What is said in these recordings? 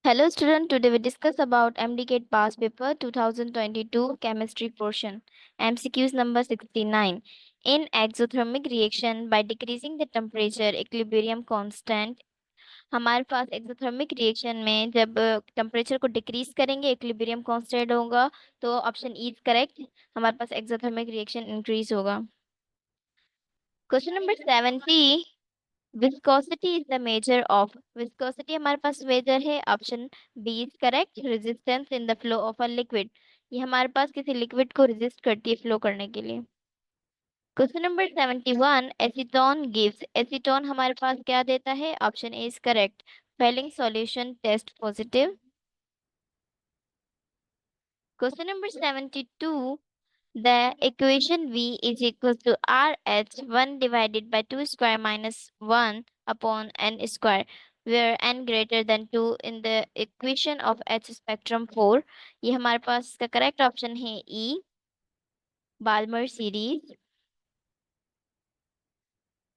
Hello student, today we discuss about MDCAT past paper 2022 chemistry portion. MCQs number 69. In exothermic reaction by decreasing the temperature equilibrium constant. हमारे पास exothermic reaction में जब temperature को decrease करेंगे equilibrium constant होगा तो option E is correct. हमारे पास एक्सोथर्मिक रिएक्शन इंक्रीज होगा। Question number 70। Viscosity is the measure of. Viscosity हमारे पास मेजर है, option B is correct. Resistance in the flow of a liquid, ये हमारे पास किसी लिक्विड को रेजिस्ट करती है फ्लो करने के लिए। Question number 71। Acetone gives. Acetone हमारे पास क्या देता है, option A is correct. Fehling solution test positive. Question number 72। The equation V is equal to RH 1 divided by 2 square minus 1 upon n square, where n greater than 2 in the equation of H spectrum 4। ये हमारे पास इसका correct option है E, Balmer series.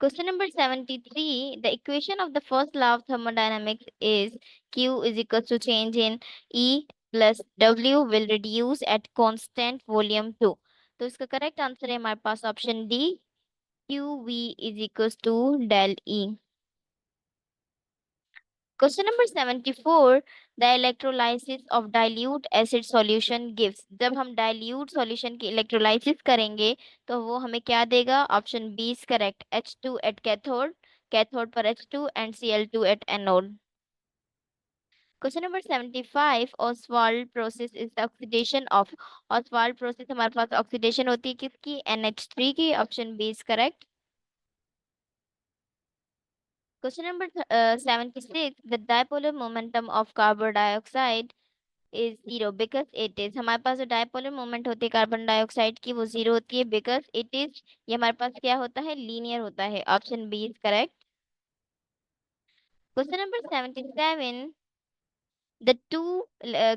Question number 73. The equation of the first law of thermodynamics is Q is equal to change in E plus W will reduce at constant volume 2। तो इसका correct answer है हमारे पास option D, QV is equals to del E। Question number 74. The electrolysis of dilute acid solution gives। जब हम dilute solution की electrolysis करेंगे तो वो हमें क्या देगा, option B is correct. H2 at cathode, cathode पर H2 and Cl2 at anode। Question number 75। Ostwald process is the oxidation of. Ostwald process हमारे पास ऑक्सीडेशन होती है किसकी, NH3 की, option B is correct. Question number 76. The dipolar momentum of carbon dioxide is zero because it is। हमारे पास जो dipolar moment होती है कार्बन डाइऑक्साइड की वो जीरो होती है बिकॉज इट इज। ये हमारे पास क्या होता है, लीनियर होता है, option B is correct. Question number 77। The two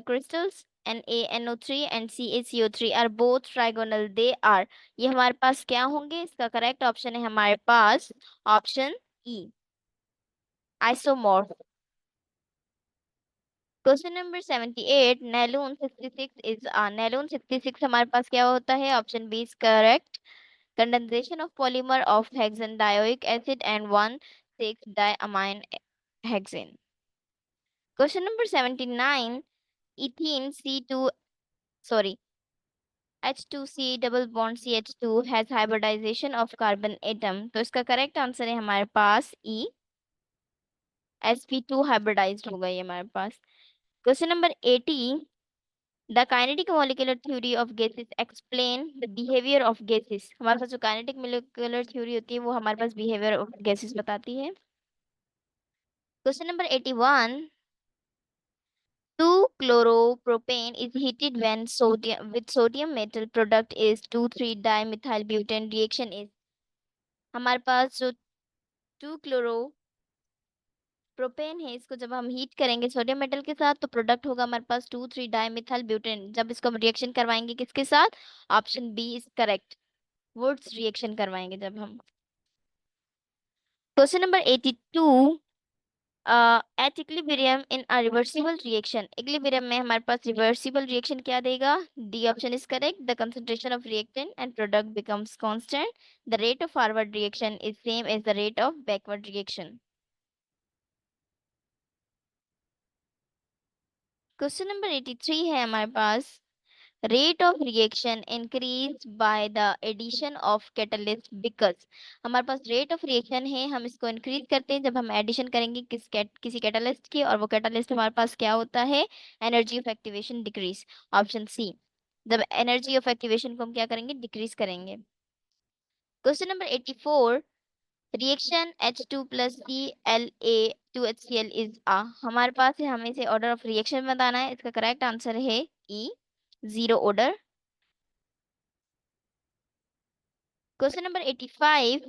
crystals NaNO3 and CaCO3 are both trigonal, they are। ये हमारे पास क्या होंगे, इसका करेक्ट ऑप्शन है हमारे पास option E, isomorph. Question number 78। Nylon 66 is nylon 66 हमारे पास क्या होता है, option B is correct. Condensation of polymer of hexane dioic acid and 1,6 diamine hexane. Question number 79। Ethene C2 sorry H2C double bond CH2 has hybridization of carbon atom. तो इसका correct answer है हमारे पास ई, sp2 hybridised होगा ये हमारे पास। Question number 80। The kinetic molecular theory of gases explain the behavior of gases। हमारे पास जो kinetic molecular theory होती है वो हमारे पास behavior of gases बताती है। Question number 81। 2-chloropropane is heated when sodium with sodium metal product is 2,3-dimethylbutane reaction is। हमारे पास जो 2-chloro प्रोपेन है इसको जब हम हीट करेंगे सोडियम मेटल के साथ तो प्रोडक्ट होगा हमारे पास 2,3-डाईमिथाइल ब्यूटेन। जब इसको हम रिएक्शन करवाएंगे किसके साथ, option B is correct, Wurtz reaction करवाएंगे जब हम। Question number 82। At equilibrium in a reversible reaction. Equilibrium में हमारे पास रिवर्सिबल रिएक्शन क्या देगा, D option is correct. The concentration of reactant and product becomes constant. The rate of forward reaction is same as the rate of backward reaction. Question number 83 है हमारे पास। Rate of reaction increase by the addition of catalyst because. हमारे पास rate of reaction है, हम इसको increase करते हैं जब हम एडिशन करेंगे किसी कैटलिस्ट की, और वो कैटलिस्ट हमारे पास क्या होता है, energy of activation decrease, option C. जब एनर्जी ऑफ एक्टिवेशन को हम क्या करेंगे, डिक्रीज करेंगे। Question number 84। Reaction H2 plus Cl2HCl is a. हमारे पास है, हमें से ऑर्डर ऑफ रिएक्शन बताना है, इसका करेक्ट आंसर है E, zero order. Question number 85।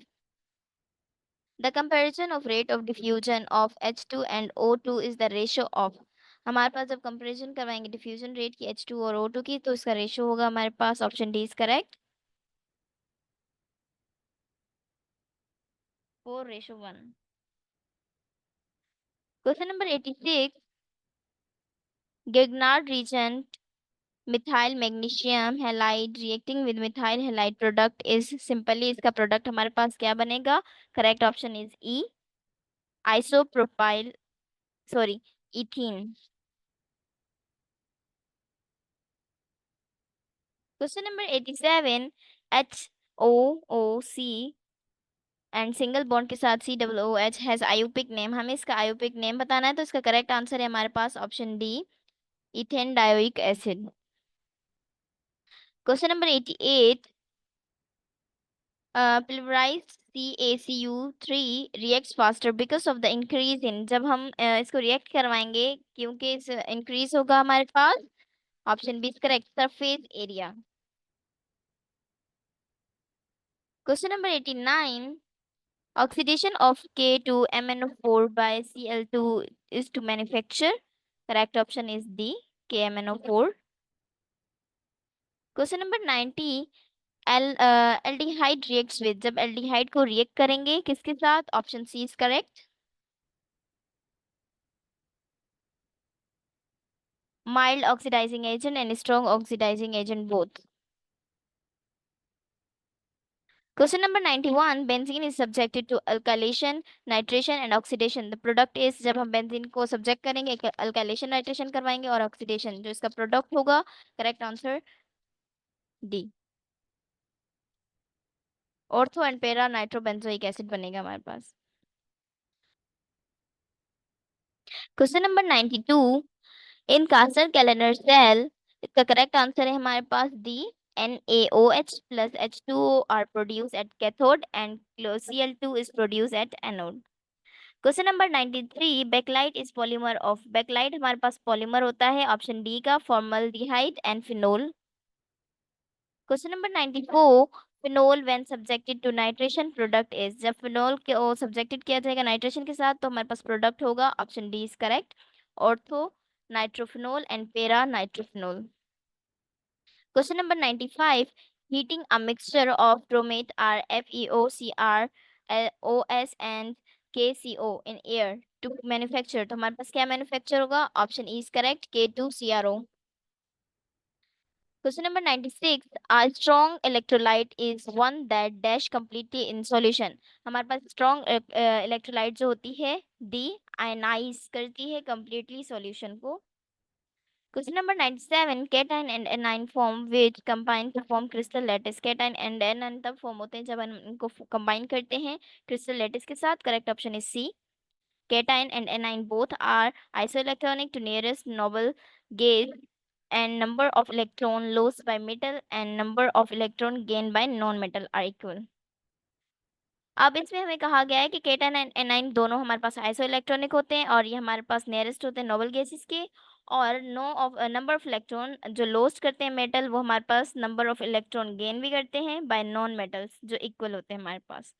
The comparison of rate of diffusion of H2 and O2 is the ratio of। हमारे पास जब कंपैरिजन करवाएंगे डिफ्यूजन रेट की H2 और O2 की तो इसका रेशियो होगा हमारे पास option D is correct, 4:1। Question number 86। Grignard reagent methyl magnesium halide reacting with methyl halide product is simply इसका प्रोडक्ट हमारे पास क्या बनेगा? Correct option is E, isopropyl, sorry, ethene. Question number 87, H O O C and single bond के साथ C double O H has IUPAC name. हमें इसका आयुपिक name बताना है, तो इसका करेक्ट आंसर है हमारे पास option D, ethane dioic acid. Question number 88, pulverized CaCu3 reacts faster because of the increase in, जब हम इसको रिएक्ट करवाएंगे क्योंकि इस इंक्रीज होगा हमारे पास, option B correct, surface area. Question number 89, oxidation of K2MnO4 by Cl2 is to manufacture, correct option is D, KMnO4। Question number 90, aldehyde reacts with, जब एल्डिहाइड को रिएक्ट करेंगे किसके साथ, option C is correct, mild oxidizing agent and strong oxidizing agent both। Question number 91, benzene is subjected to alkylation, nitration and oxidation, the product is, जब हम benzene को subject करेंगे alkylation nitration करवाएंगे और ऑक्सीडेशन, जो इसका प्रोडक्ट होगा correct answer D, ortho and पेरा नाइट्रोबेंजोइक एसिड बनेगा हमारे पास। क्वेश्चन नंबर 92, इन कास्टर कैलेंडर सेल, इसका करेक्ट आंसर है हमारे पास D, NaOH plus H2O are produced at cathode and Cl2 is produced at anode। Question number 93, Bakelite is polymer of, Bakelite हमारे पास polymer होता है ऑप्शन डी का, formaldehyde and phenol. Question number 94, phenol when subjected to nitration product is, जब phenol को subjected किया जाएगा nitration के साथ तो हमारे पास प्रोडक्ट होगा option D is correct, ortho nitrophenol and para nitrophenol. Question number 95, heating a mixture of bromate R, FeOCr, OS and KCO in air to manufacture, तो हमारे पास क्या मैन्युफैक्चर होगा, option E is correct, K2CrO। Question number 96, a strong electrolyte is one that dash completely in solution, हमारे पास strong electrolyte जो होती है D, ionise करती है completely सॉल्यूशन को। Question number 97, cation and anion form which combine to form crystal lattice, cation and anion तब form होते हैं जब हम इनको कंबाइन करते हैं क्रिस्टल लैटिस के साथ, correct option is C, cation and anion both are isoelectronic to nearest noble gas and number of electron lost by metal and number of electron gained by non-metal are equal। अब इसमें हमें कहा गया है कि ketone and A9 दोनों हमारे पास iso electronic होते हैं और ये हमारे पास नियरेस्ट होते हैं नोबल गैसेस के, और no of number of electron जो लोस्ट करते हैं मेटल वो हमारे पास नंबर ऑफ इलेक्ट्रॉन गेन भी करते हैं बाय नॉन मेटल्स जो इक्वल होते हैं हमारे पास।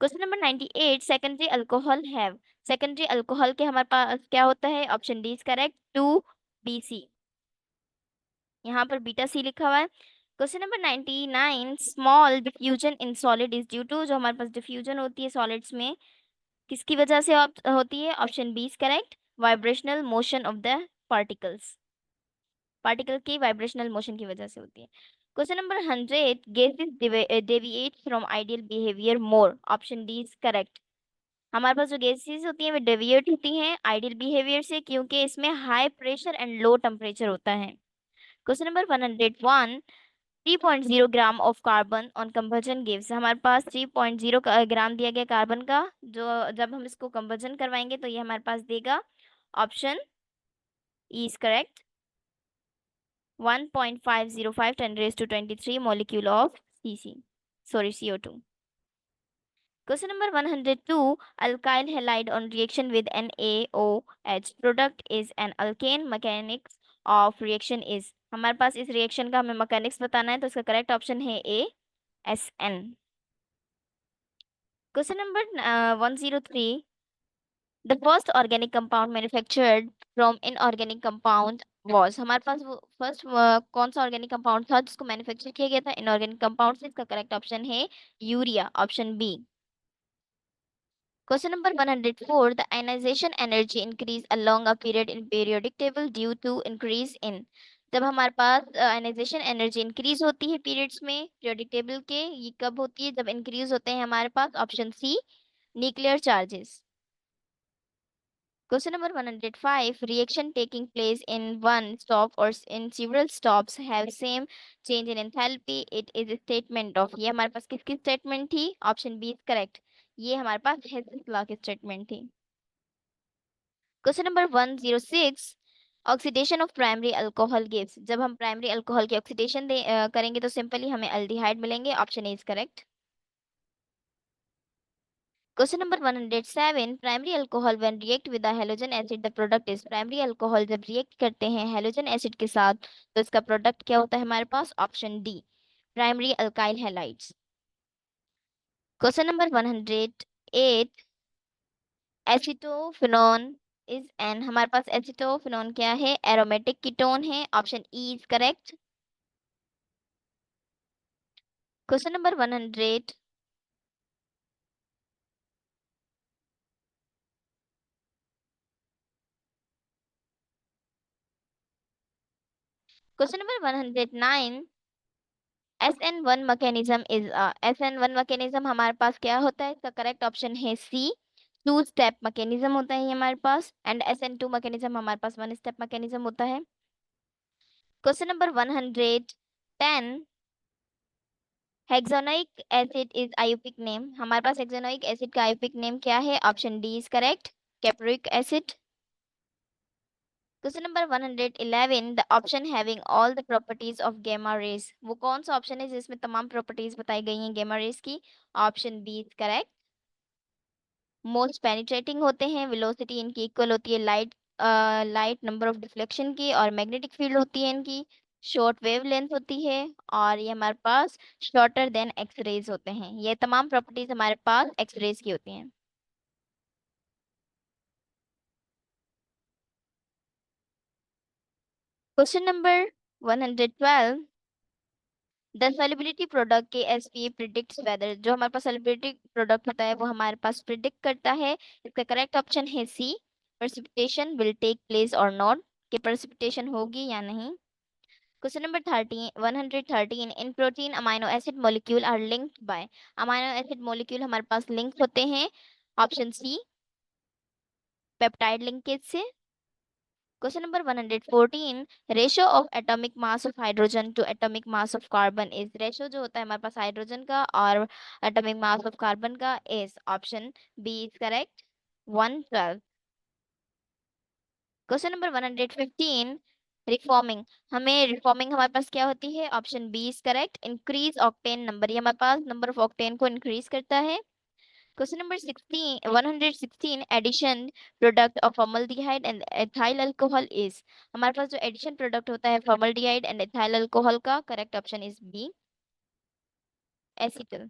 Question number 98, secondary alcohol have, secondary alcohol के हमारे पास क्या होता है, option D is correct, 2BC, यहाँ पर बीटा सी लिखा हुआ है। Question number 99, small diffusion in solid is due to, जो हमारे पास डिफ्यूजन होती है सॉलिड्स में किसकी वजह से होती है, option B is correct, vibrational motion of the particles, particle की वाइब्रेशनल मोशन की वजह से होती है। Question number 100, gases deviate from ideal behaviour more, option D is correct, हमारे पास जो गैसेस होती हैं वे डेविएट होती हैं आइडियल बिहेवियर से क्योंकि इसमें high pressure and low temperature होता है। Question number 101, 3.0 gram of carbon on combustion gives, हमारे पास 3.0 ग्राम दिया गया कार्बन का, जो जब हम इसको कंबजन करवाएंगे तो ये हमारे पास देगा option E is correct, 1.505 10^23 molecule of Cc, sorry CO2। Question number 102, alkyl halide on reaction with NaOH product is an alkane, mechanics of reaction is, हमारे पास इस रिएक्शन का हमें मैकेनिक्स बताना है तो इसका करेक्ट ऑप्शन है ए, SN। Question number 103, the first organic compound manufactured from inorganic compound was, हमारे पास वो फर्स्ट कौन सा ऑर्गेनिक कंपाउंड था जिसको मैन्युफैक्चर किया गया था इनऑर्गेनिक कंपाउंड से, इसका करेक्ट ऑप्शन है urea, option B. Question number 104, the ionization energy increase along a period in periodic table due to increase in। जब हमारे पास आयनाइजेशन एनर्जी इंक्रीज होती है पीरियड्स में पीरियोडिक टेबल के, ये कब होती है? जब इंक्रीज होते हैं हमारे पास option C, nuclear charges. Question number 105, reaction taking place in one stop or in several stops have same change in enthalpy, it is a statement of। ये हमारे पास किसकी स्टेटमेंट थी? ऑप्शन बी इज करेक्ट, ये हमारे पास हेल्स law की statement थी। Question number 106, oxidation of primary alcohol gives. जब हम प्राइमरी अल्कोहल की ऑक्सीडेशन करेंगे तो सिंपली हमें अल्डिहाइड मिलेंगे, option A is correct. Question number 107, primary alcohol when react with the halogen acid the product is. Primary alcohol जब react करते हैं हैलोजन एसिड के साथ तो इसका प्रोडक्ट क्या होता है हमारे पास? Option D, primary alkyl halides. Question number 108, acetophenone is an. हमारे पास एसिटोफिनोन क्या है? एरोमेटिक कीटोन है, option E is correct. Question number 100, question number 109, SN1 mechanism is SN1 mechanism हमारे पास क्या होता है? इसका करेक्ट ऑप्शन है सी, टू स्टेप मैकेनिज्म होता है ये हमारे पास। एंड SN2 मैकेनिज्म हमारे पास वन स्टेप मैकेनिज्म होता है। Question number 110, hexanoic acid is IUPAC name. हमारे पास हेक्सानोइक एसिड का आयोपिक नेम क्या है? Option D is correct, capric acid. Question number 111, the option having all the properties of gamma rays. वो कौन सा ऑप्शन है जिसमें तमाम प्रॉपर्टीज बताई गई हैं गामा रेज की? Option B is correct, most penetrating होते हैं, वेलोसिटी इनकी इक्वल होती है लाइट नंबर ऑफ डिफ्लेक्शन की, और मैग्नेटिक फील्ड होती है इनकी शॉर्ट वेव लेंथ होती है, और ये हमारे पास शॉर्टर देन एक्स रेज होते हैं। ये तमाम प्रॉपर्टीज हमारे पास एक्स रेज की होती हैं। Question number 112, the solubility product के एसपी प्रिडिक्ट्स वेदर। जो हमारे पास सॉल्युबिलिटी प्रोडक्ट होता है वो हमारे पास प्रिडिक्ट करता है। इसका करेक्ट ऑप्शन है C, precipitation will take place or not, कि प्रेसिपिटेशन होगी या नहीं। Question number 113, in protein amino acid molecule are linked by. Amino acid molecule हमारे पास लिंक होते हैं, ऑप्शन सी, पेप्टाइड लिंकेज से। Question number 114, ratio of atomic mass of hydrogen to atomic mass of carbon is. Ratio जो होता है हमारे पास हाइड्रोजन का और एटॉमिक मास ऑफ कार्बन का is, option B is correct, 112। Question number 115, reforming. हमें रिफॉर्मिंग हमारे पास क्या होती है? Option B is correct, increase octane number. ये हमारे पास नंबर ऑफ ऑक्टेन को इंक्रीज करता है। Question number 116, addition product of formaldehyde and ethyl alcohol is. हमारे पास जो एडिशन प्रोडक्ट होता है फॉर्मल्डिहाइड एंड एथाइल अल्कोहल का, correct option is B, acetal.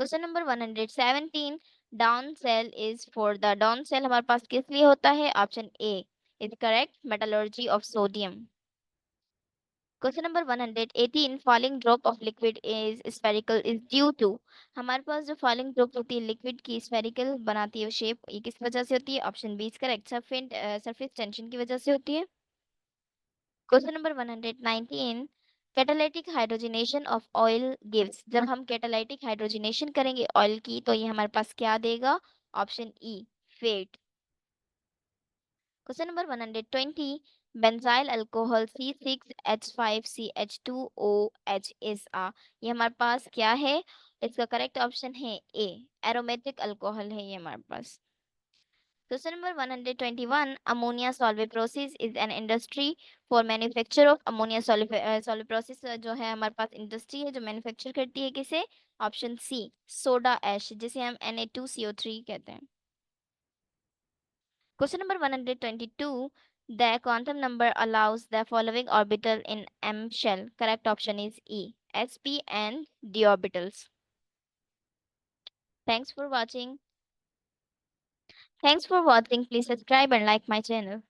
Question number 117, Down cell is for the. Down cell हमारे पास किस लिए होता है? Option A is correct, metallurgy of sodium. Question number 118, falling drop of liquid is spherical is due to. हमारे पास जो falling drop होती है लिक्विड की स्फेरिकल बनाती है शेप, ये किस वजह से होती है? Option B is correct, surface tension की वजह से होती है। Question number 119, catalytic hydrogenation of oil gives. जब हम कैटालिटिक हाइड्रोजनेशन करेंगे ऑयल की तो ये हमारे पास क्या देगा? Option E, fat. Question number 120, benzyl alcohol C6H5CH2OH is a. ये हमारे पास क्या है? इसका करेक्ट ऑप्शन है ए, एरोमेटिक अल्कोहल है ये हमारे पास। Question number 121, ammonia Solvay process is an industry for manufacture of ammonia Solvay process. जो है हमारे पास इंडस्ट्री है जो मैन्युफैक्चर करती है किसे? ऑप्शन सी, सोडा ऐश, जिसे हम Na2CO3 कहते हैं। Question number 122. The quantum number allows the following orbital in M shell. Correct option is E, sp and d orbitals. Thanks for watching. Thanks for watching. Please subscribe and like my channel.